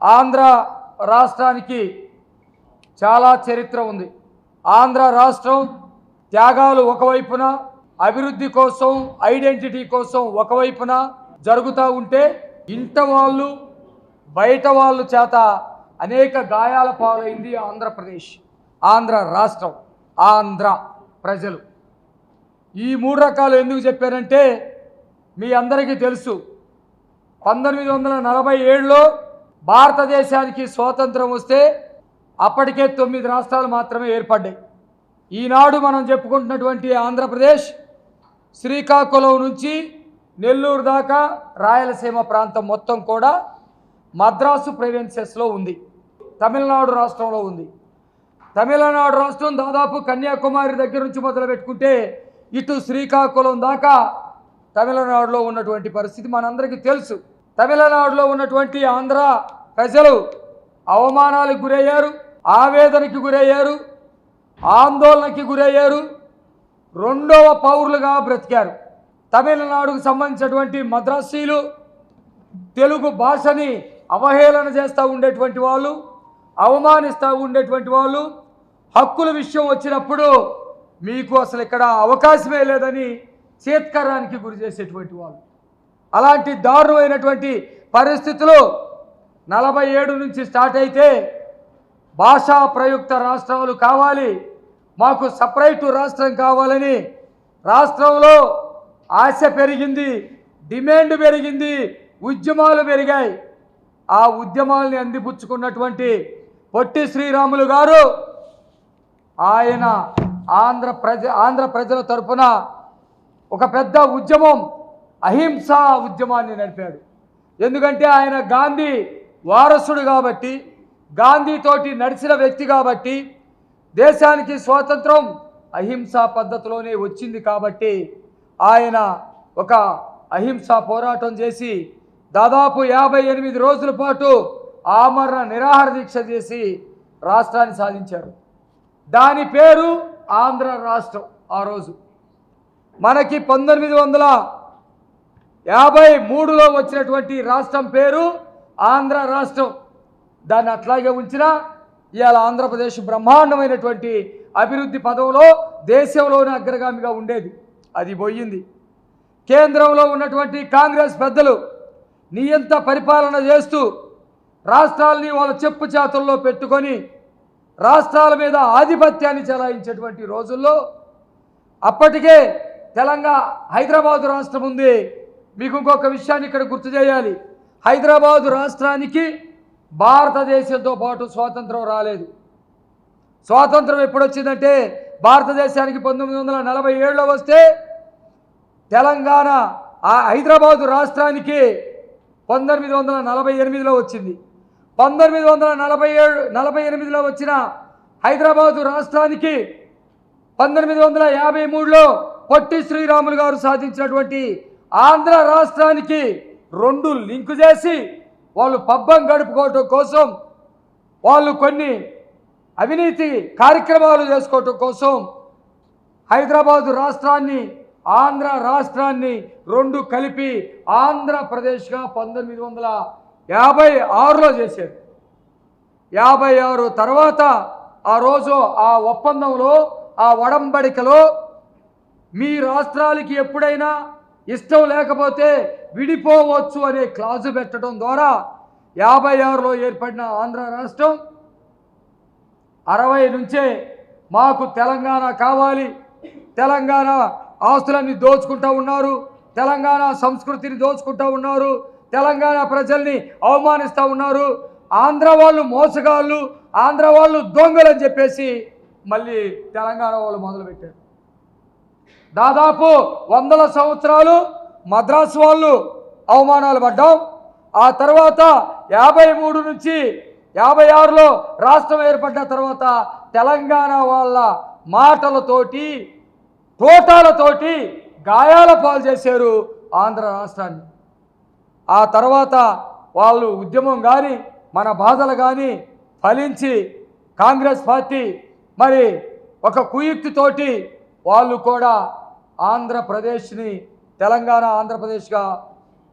ఆంధ్ర రాష్ట్రానికి చాలా చరిత్ర ఉంది. ఆంధ్ర రాష్ట్రం త్యాగాలు ఒకవైపున, అభివృద్ధి కోసం, ఐడెంటిటీ కోసం ఒకవైపున జరుగుతూ ఉంటే, ఇంట వాళ్ళు బయట వాళ్ళు చేత అనేక గాయాల పాలైంది ఆంధ్రప్రదేశ్, ఆంధ్ర రాష్ట్రం, ఆంధ్ర ప్రజలు. ఈ మూడు రకాలు ఎందుకు చెప్పారంటే, మీ అందరికీ తెలుసు, 1947లో భారతదేశానికి స్వాతంత్రం వస్తే అప్పటికే 9 రాష్ట్రాలు మాత్రమే ఏర్పడ్డాయి. ఈనాడు మనం చెప్పుకుంటున్నటువంటి ఆంధ్రప్రదేశ్ శ్రీకాకుళం నుంచి నెల్లూరు దాకా రాయలసీమ ప్రాంతం మొత్తం కూడా మద్రాసు ప్రోవిన్సెస్లో ఉంది, తమిళనాడు రాష్ట్రంలో ఉంది. తమిళనాడు రాష్ట్రం దాదాపు కన్యాకుమారి దగ్గర నుంచి మొదలు పెట్టుకుంటే ఇటు శ్రీకాకుళం దాకా తమిళనాడులో ఉన్నటువంటి పరిస్థితి మనందరికీ తెలుసు. తమిళనాడులో ఉన్నటువంటి ఆంధ్ర ప్రజలు అవమానాలకు గురయ్యారు, ఆవేదనకి గురయ్యారు, ఆందోళనకి గురయ్యారు, రెండవ పౌరులుగా బ్రతికారు. తమిళనాడుకు సంబంధించినటువంటి మద్రాసీలు తెలుగు భాషని అవహేళన చేస్తూ ఉండేటువంటి వాళ్ళు, అవమానిస్తూ ఉండేటువంటి వాళ్ళు, హక్కుల విషయం వచ్చినప్పుడు మీకు అసలు ఇక్కడ అవకాశమే లేదని చేత్కరానికి గురి చేసేటువంటి వాళ్ళు. అలాంటి దారుణమైనటువంటి పరిస్థితులు 47 నుంచి స్టార్ట్ అయితే, భాషా ప్రయుక్త రాష్ట్రాలు కావాలి, మాకు సపరేటు రాష్ట్రం కావాలని రాష్ట్రంలో ఆశ పెరిగింది, డిమాండ్ పెరిగింది, ఉద్యమాలు పెరిగాయి. ఆ ఉద్యమాల్ని అందిపుచ్చుకున్నటువంటి పొట్టి శ్రీరాములు గారు ఆయన ఆంధ్ర ప్రజల తరపున ఒక పెద్ద ఉద్యమం, అహింసా ఉద్యమాన్ని నడిపాడు. ఎందుకంటే ఆయన గాంధీ వారసుడు కాబట్టి, గాంధీతోటి నడిచిన వ్యక్తి కాబట్టి, దేశానికి స్వాతంత్రం అహింసా పద్ధతిలోనే వచ్చింది కాబట్టి ఆయన ఒక అహింసా పోరాటం చేసి దాదాపు 58 రోజుల పాటు ఆమరణ నిరాహార దీక్ష చేసి రాష్ట్రాన్ని సాధించారు. దాని పేరు ఆంధ్ర రాష్ట్రం. ఆ రోజు మనకి 1953లో వచ్చినటువంటి రాష్ట్రం పేరు ఆంధ్ర రాష్ట్రం. దాన్ని అట్లాగే ఉంచినా ఇవాళ ఆంధ్రప్రదేశ్ బ్రహ్మాండమైనటువంటి అభివృద్ధి పదంలో దేశంలోనే అగ్రగామిగా ఉండేది, అది పోయింది. కేంద్రంలో ఉన్నటువంటి కాంగ్రెస్ పెద్దలు నియంత పరిపాలన చేస్తూ రాష్ట్రాలని వాళ్ళ చెప్పు చేతుల్లో పెట్టుకొని రాష్ట్రాల మీద ఆధిపత్యాన్ని చెలాయించేటువంటి రోజుల్లో అప్పటికే హైదరాబాదు రాష్ట్రం ఉంది. మీకు ఇంకొక విషయాన్ని ఇక్కడ గుర్తు చేయాలి, హైదరాబాదు రాష్ట్రానికి భారతదేశంతో పాటు స్వాతంత్రం రాలేదు. స్వాతంత్రం ఎప్పుడు వచ్చిందంటే భారతదేశానికి 1947లో వస్తే తెలంగాణ హైదరాబాదు రాష్ట్రానికి 1948లో వచ్చింది. 1948లో వచ్చిన హైదరాబాదు రాష్ట్రానికి 1953లో పొట్టి శ్రీరాములు గారు సాధించినటువంటి ఆంధ్ర రాష్ట్రానికి రెండు లింకు చేసి వాళ్ళు పబ్బం గడుపుకోవటం కోసం, వాళ్ళు కొన్ని అవినీతి కార్యక్రమాలు చేసుకోవటం కోసం హైదరాబాదు రాష్ట్రాన్ని, ఆంధ్ర రాష్ట్రాన్ని రెండు కలిపి ఆంధ్రప్రదేశ్గా 1956లో చేశారు. 56 తర్వాత ఆ రోజు ఆ ఒప్పందంలో, ఆ ఒడంబడికలో మీ రాష్ట్రాలకి ఎప్పుడైనా ఇష్టం లేకపోతే విడిపోవచ్చు అనే క్లాజు పెట్టడం ద్వారా 56లో ఏర్పడిన ఆంధ్ర రాష్ట్రం 60 నుంచే మాకు తెలంగాణ కావాలి, తెలంగాణ ఆస్తులన్నీ దోచుకుంటూ ఉన్నారు, తెలంగాణ సంస్కృతిని దోచుకుంటూ ఉన్నారు, తెలంగాణ ప్రజల్ని అవమానిస్తూ ఉన్నారు, ఆంధ్ర వాళ్ళు మోసగాళ్ళు, ఆంధ్ర వాళ్ళు దొంగలని చెప్పేసి మళ్ళీ తెలంగాణ వాళ్ళు మొదలుపెట్టారు. దాదాపు 100 సంవత్సరాలు మద్రాసు వాళ్ళు అవమానాలు పడ్డాం. ఆ తర్వాత 53 నుంచి 56లో రాష్ట్రం ఏర్పడ్డ తర్వాత తెలంగాణ వాళ్ళ మాటలతోటి, తోటాలతోటి గాయాల పాలు చేశారు ఆంధ్ర రాష్ట్రాన్ని. ఆ తర్వాత వాళ్ళు ఉద్యమం కానీ మన బాధలు కానీ ఫలించి కాంగ్రెస్ పార్టీ మరి ఒక కుయుక్తితోటి వాళ్ళు కూడా ఆంధ్రప్రదేశ్ని తెలంగాణ ఆంధ్రప్రదేశ్గా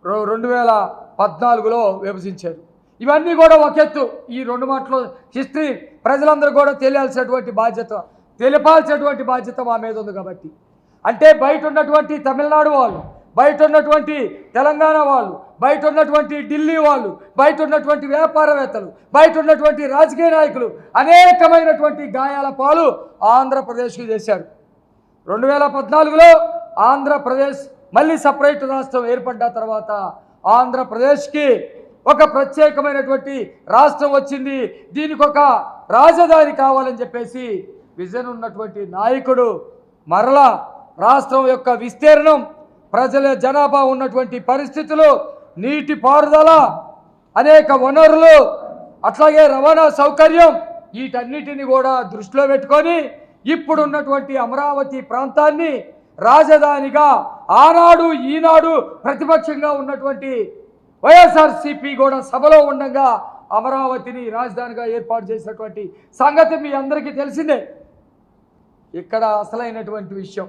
2014లో విభజించారు. ఇవన్నీ కూడా ఒక ఎత్తు. ఈ 2 మాటలు హిస్టరీ ప్రజలందరూ కూడా తెలియాల్సినటువంటి బాధ్యత, తెలిపాల్సినటువంటి బాధ్యత మా మీద ఉంది. కాబట్టి అంటే బయట ఉన్నటువంటి తమిళనాడు వాళ్ళు, బయట ఉన్నటువంటి తెలంగాణ వాళ్ళు, బయట ఉన్నటువంటి ఢిల్లీ వాళ్ళు, బయట ఉన్నటువంటి వ్యాపారవేత్తలు, బయట ఉన్నటువంటి రాజకీయ నాయకులు అనేకమైనటువంటి గాయాల పాలు ఆంధ్రప్రదేశ్కి చేశారు. 2014లో ఆంధ్రప్రదేశ్ మళ్ళీ సపరేట్ రాష్ట్రం ఏర్పడ్డ తర్వాత ఆంధ్రప్రదేశ్కి ఒక ప్రత్యేకమైనటువంటి రాష్ట్రం వచ్చింది. దీనికి ఒక రాజధాని కావాలని చెప్పేసి విజన్ ఉన్నటువంటి నాయకుడు మరలా రాష్ట్రం యొక్క విస్తీర్ణం, ప్రజల జనాభా ఉన్నటువంటి పరిస్థితులు, నీటి పారుదల, అనేక వనరులు, అట్లాగే రవాణా సౌకర్యం, వీటన్నిటిని కూడా దృష్టిలో పెట్టుకొని ఇప్పుడున్నటువంటి అమరావతి ప్రాంతాన్ని రాజధానిగా ఆనాడు ఈనాడు ప్రతిపక్షంగా ఉన్నటువంటి వైఎస్ఆర్సీపీ కూడా సభలో ఉండగా అమరావతిని రాజధానిగా ఏర్పాటు చేసినటువంటి సంగతి మీ అందరికీ తెలిసిందే. ఇక్కడ అసలైనటువంటి విషయం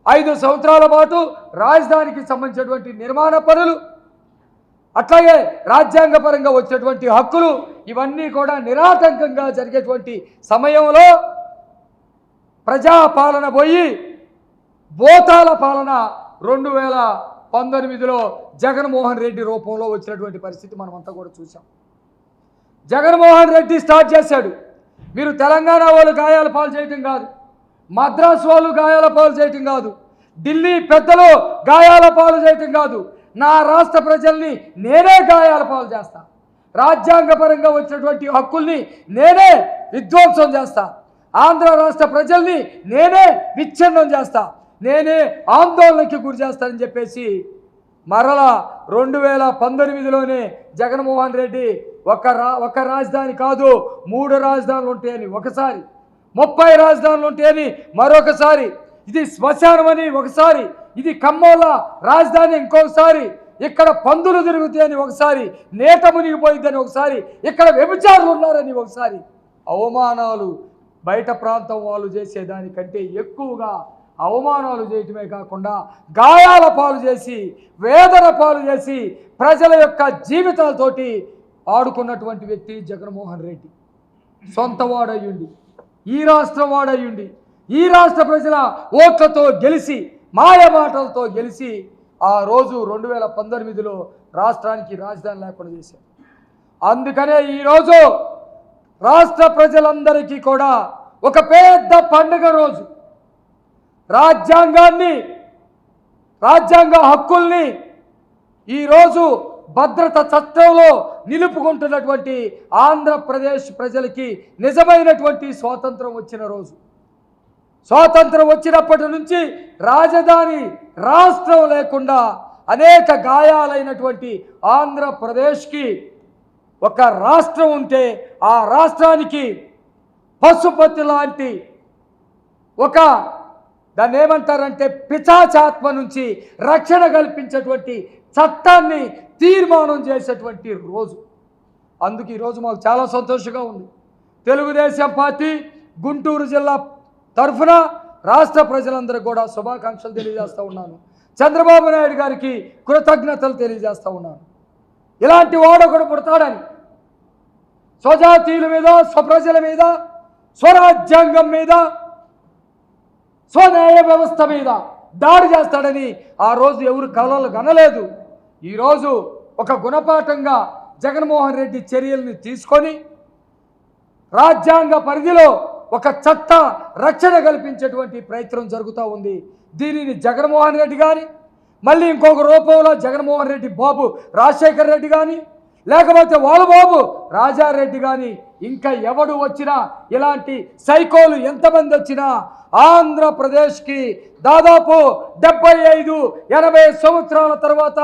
5 సంవత్సరాల పాటు రాజధానికి సంబంధించినటువంటి నిర్మాణ పనులు, అట్లాగే రాజ్యాంగపరంగా వచ్చేటువంటి హక్కులు ఇవన్నీ కూడా నిరాటంకంగా జరిగేటువంటి సమయంలో ప్రజాపాలన పోయి భూతాల పాలన 2019లో జగన్మోహన్ రెడ్డి రూపంలో వచ్చినటువంటి పరిస్థితి మనమంతా కూడా చూసాం. జగన్మోహన్ రెడ్డి స్టార్ట్ చేశాడు. మీరు తెలంగాణ వాళ్ళు గాయాల పాలు చేయటం కాదు, మద్రాసు వాళ్ళు గాయాల పాలు చేయటం కాదు, ఢిల్లీ పెద్దలు గాయాల పాలు చేయటం కాదు, నా రాష్ట్ర ప్రజల్ని నేనే గాయాల పాలు చేస్తా, రాజ్యాంగపరంగా వచ్చినటువంటి హక్కుల్ని నేనే విధ్వంసం చేస్తా, ఆంధ్ర రాష్ట్ర ప్రజల్ని నేనే విచ్ఛిన్నం చేస్తా, నేనే ఆందోళనకి గురి చేస్తానని చెప్పేసి మరలా 2019లోనే జగన్మోహన్ రెడ్డి ఒక రాజధాని కాదు 3 రాజధానులు ఉంటాయని ఒకసారి, 30 రాజధానులు ఉంటాయని మరొకసారి, ఇది శ్మశానమని ఒకసారి, ఇది కమ్మోళ్ళ రాజధాని ఇంకొకసారి, ఇక్కడ పందులు తిరుగుతాయని ఒకసారి, నేట మునిగిపోయిద్దని ఒకసారి, ఇక్కడ వ్యభిచారులు ఉన్నారని ఒకసారి, అవమానాలు బయట ప్రాంతం వాళ్ళు చేసేదానికంటే ఎక్కువగా అవమానాలు చేయటమే కాకుండా గాయాల పాలు చేసి, వేదన పాలు చేసి, ప్రజల యొక్క జీవితాలతోటి ఆడుకున్నటువంటి వ్యక్తి జగన్మోహన్ రెడ్డి. సొంత వాడయ్యుండి, ఈ రాష్ట్రం వాడయ్యుండి, ఈ రాష్ట్ర ప్రజల ఓట్లతో గెలిచి, మాయ మాటలతో గెలిచి ఆ రోజు 2019లో రాష్ట్రానికి రాజధాని లేకుండా చేశారు. అందుకనే ఈరోజు రాష్ట్ర ప్రజలందరికీ కూడా ఒక పెద్ద పండుగ రోజు. రాజ్యాంగ హక్కుల్ని ఈరోజు భద్రత చట్టంలో నిలుపుకుంటున్నటువంటి ఆంధ్రప్రదేశ్ ప్రజలకి నిజమైనటువంటి స్వాతంత్రం వచ్చిన రోజు. స్వాతంత్రం వచ్చినప్పటి నుంచి రాజధాని రాష్ట్రం లేకుండా అనేక గాయాలైనటువంటి ఆంధ్రప్రదేశ్కి ఒక రాష్ట్రం ఉంటే ఆ రాష్ట్రానికి పశుపతి లాంటి ఒక దాన్ని ఏమంటారంటే పిశాచాత్మ నుంచి రక్షణ కల్పించేటువంటి చట్టాన్ని తీర్మానం చేసేటువంటి రోజు. అందుకు ఈరోజు మాకు చాలా సంతోషంగా ఉంది. తెలుగుదేశం పార్టీ గుంటూరు జిల్లా తరఫున రాష్ట్ర ప్రజలందరూ కూడా శుభాకాంక్షలు తెలియజేస్తూ ఉన్నాను. చంద్రబాబు నాయుడు గారికి కృతజ్ఞతలు తెలియజేస్తూ ఉన్నాను. ఇలాంటి వాడొకడు పుడతాడని స్వజాతీయుల మీద, స్వప్రజల మీద, స్వరాజ్యాంగం మీద, స్వన్యాయ వ్యవస్థ మీద దాడి చేస్తాడని ఆ రోజు ఎవరు కలలు కనలేదు. ఈరోజు ఒక గుణపాఠంగా జగన్మోహన్ రెడ్డి చర్యల్ని తీసుకొని రాజ్యాంగ పరిధిలో ఒక చట్ట రక్షణ కల్పించేటువంటి ప్రయత్నం జరుగుతూ ఉంది. దీనిని జగన్మోహన్ రెడ్డి కానీ, మళ్ళీ ఇంకొక రూపంలో జగన్మోహన్ రెడ్డి బాబు రాజశేఖర్ రెడ్డి కానీ, లేకపోతే వాళ్ళ బాబు రాజారెడ్డి కానీ, ఇంకా ఎవడు వచ్చినా, ఇలాంటి సైకోలు ఎంతమంది వచ్చినా ఆంధ్రప్రదేశ్కి దాదాపు 75-80 సంవత్సరాల తర్వాత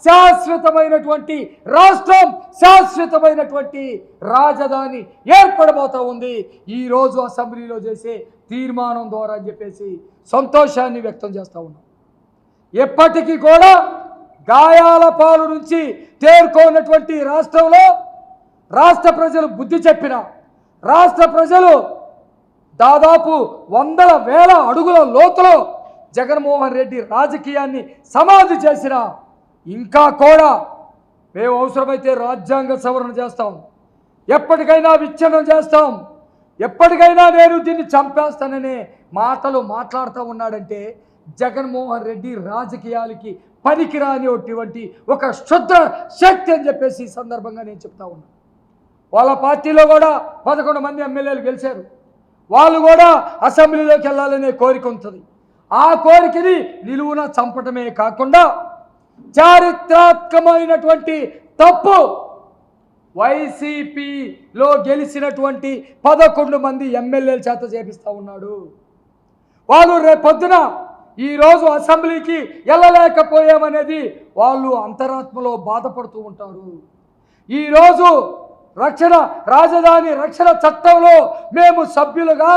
శాశ్వతమైనటువంటి రాష్ట్రం, శాశ్వతమైనటువంటి రాజధాని ఏర్పడబోతూ ఉంది ఈరోజు అసెంబ్లీలో చేసే తీర్మానం ద్వారా అని చెప్పేసి సంతోషాన్ని వ్యక్తం చేస్తూ ఉన్నాం. ఎప్పటికీ కూడా గాయాల పాలు నుంచి తేరుకోనటువంటి రాష్ట్రంలో రాష్ట్ర ప్రజలు బుద్ధి చెప్పిన, రాష్ట్ర ప్రజలు దాదాపు 100,000 అడుగుల లోతులో జగన్మోహన్ రెడ్డి రాజకీయాన్ని సమాధి చేసిన, ఇంకా కూడా మేము అవసరమైతే రాజ్యాంగ సవరణ చేస్తాం, ఎప్పటికైనా విచ్ఛిన్నం చేస్తాం, ఎప్పటికైనా నేను దీన్ని చంపేస్తాననే మాటలు మాట్లాడుతూ ఉన్నాడంటే జగన్మోహన్ రెడ్డి రాజకీయాలకి పనికిరానిటువంటి ఒక శుద్ధ శక్తి అని చెప్పేసి ఈ సందర్భంగా నేను చెప్తా ఉన్నాను. వాళ్ళ పార్టీలో కూడా 11 మంది ఎమ్మెల్యేలు గెలిచారు. వాళ్ళు కూడా అసెంబ్లీలోకి వెళ్ళాలనే కోరిక ఉంటుంది. ఆ కోరికని నిలువున చంపటమే కాకుండా చారిత్రాత్మకమైనటువంటి తప్పు వైసీపీలో గెలిచినటువంటి 11 మంది ఎమ్మెల్యేల చేత చేపిస్తూ ఉన్నాడు. వాళ్ళు రేపొద్దున ఈరోజు అసెంబ్లీకి వెళ్ళలేకపోయామనేది వాళ్ళు అంతరాత్మలో బాధపడుతూ ఉంటారు. ఈరోజు రాజధాని రక్షణ చట్టంలో మేము సభ్యులుగా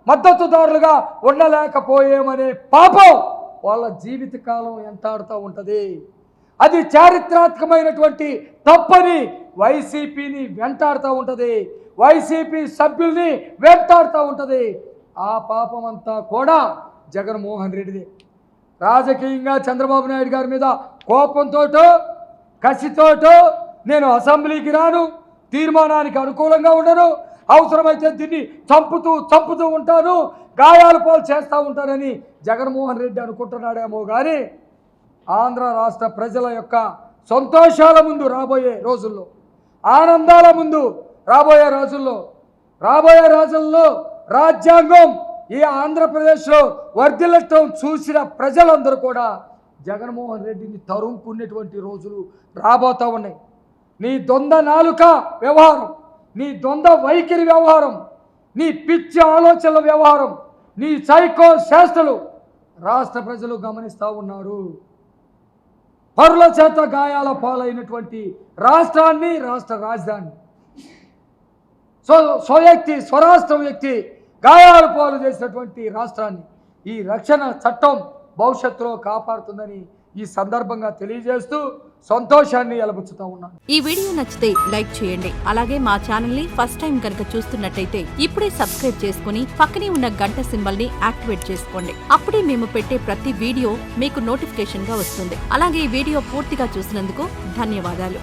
మద్దతుదారులుగా ఉండలేకపోయామనే పాపం వాళ్ళ జీవితకాలం ఎంటాడుతూ ఉంటుంది. అది చారిత్రాత్మకమైనటువంటి తప్పని వైసీపీని వెంటాడుతూ ఉంటుంది, వైసీపీ సభ్యుల్ని వెంటాడుతూ ఉంటుంది. ఆ పాపం అంతా కూడా జగన్మోహన్ రెడ్డిది. రాజకీయంగా చంద్రబాబు నాయుడు గారి మీద కోపంతోటో కసితోటో నేను అసెంబ్లీకి రాను, తీర్మానానికి అనుకూలంగా ఉండను, అవసరమైతే దీన్ని చంపుతూ ఉంటాను, గాయాల పాలు చేస్తూ ఉంటానని జగన్మోహన్ రెడ్డి అనుకుంటున్నాడేమో కానీ ఆంధ్ర రాష్ట్ర ప్రజల యొక్క సంతోషాల ముందు రాబోయే రోజుల్లో, ఆనందాల ముందు రాబోయే రోజుల్లో రాజ్యాంగం ఈ ఆంధ్రప్రదేశ్లో వర్ధిల్లటం చూసిన ప్రజలందరూ కూడా జగన్మోహన్ రెడ్డిని తరుముకునేటువంటి రోజులు రాబోతూ ఉన్నాయి. నీ దొంద నాలుక వ్యవహారం, నీ దొంద వైఖరి వ్యవహారం, నీ పిచ్చి ఆలోచనల వ్యవహారం, నీ సైకో శాస్త్రలు రాష్ట్ర ప్రజలు గమనిస్తూ ఉన్నారు. పరుల చేత గాయాల పాలైనటువంటి రాష్ట్రాన్ని, రాష్ట్ర రాజధాని స్వరాష్ట్ర వ్యక్తి గాయాల పాలు చేసినటువంటి రాష్ట్రాన్ని ఈ రక్షణ చట్టం భవిష్యత్తులో కాపాడుతుందని ఈ సందర్భంగా తెలియజేస్తూ సంతోషాన్ని ఎలబుచ్చుతా ఉన్నాను. ఈ వీడియో నచ్చితే లైక్ చేయండి. అలాగే మా ఛానల్ ని ఫస్ట్ టైం కనుక చూస్తున్నట్టయితే ఇప్పుడే సబ్స్క్రైబ్ చేసుకుని పక్కనే ఉన్న గంట సింబల్ ని యాక్టివేట్ చేసుకోండి. అప్పుడే మేము పెట్టే ప్రతి వీడియో మీకు నోటిఫికేషన్ గా వస్తుంది. అలాగే ఈ వీడియో పూర్తిగా చూసినందుకు ధన్యవాదాలు.